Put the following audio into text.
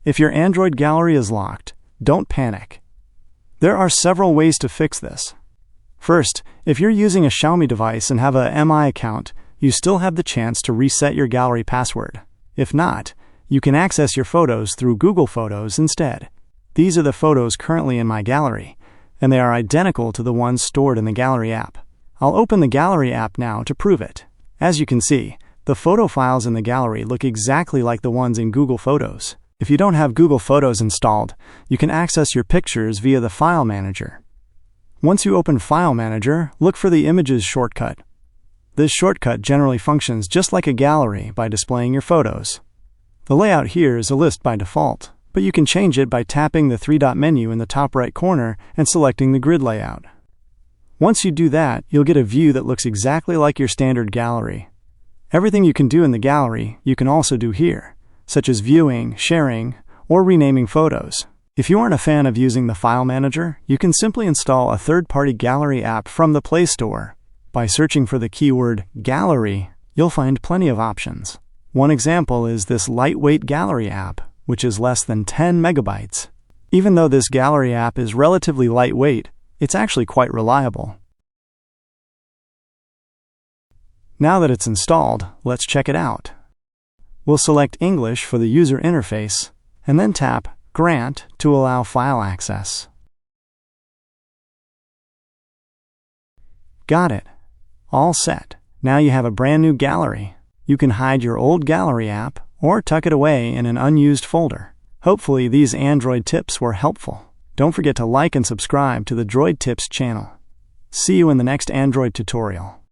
If your Android gallery is locked, don't panic. There are several ways to fix this. First, if you're using a Xiaomi device and have a MI account, you still have the chance to reset your gallery password. If not, you can access your photos through Google Photos instead. These are the photos currently in my gallery, and they are identical to the ones stored in the Gallery app. I'll open the Gallery app now to prove it. As you can see, the photo files in the gallery look exactly like the ones in Google Photos. If you don't have Google Photos installed, you can access your pictures via the File Manager. Once you open File Manager, look for the Images shortcut. This shortcut generally functions just like a gallery by displaying your photos. The layout here is a list by default, but you can change it by tapping the three-dot menu in the top right corner and selecting the grid layout. Once you do that, you'll get a view that looks exactly like your standard gallery. Everything you can do in the gallery, you can also do here, such as viewing, sharing, or renaming photos. If you aren't a fan of using the File Manager, you can simply install a third-party gallery app from the Play Store. By searching for the keyword gallery, you'll find plenty of options. One example is this lightweight gallery app, which is less than 10 megabytes. Even though this gallery app is relatively lightweight, it's actually quite reliable. Now that it's installed, let's check it out. We'll select English for the user interface, and then tap Grant to allow file access. Got it. All set. Now you have a brand new gallery. You can hide your old gallery app or tuck it away in an unused folder. Hopefully these Android tips were helpful. Don't forget to like and subscribe to the Droid Tips channel. See you in the next Android tutorial.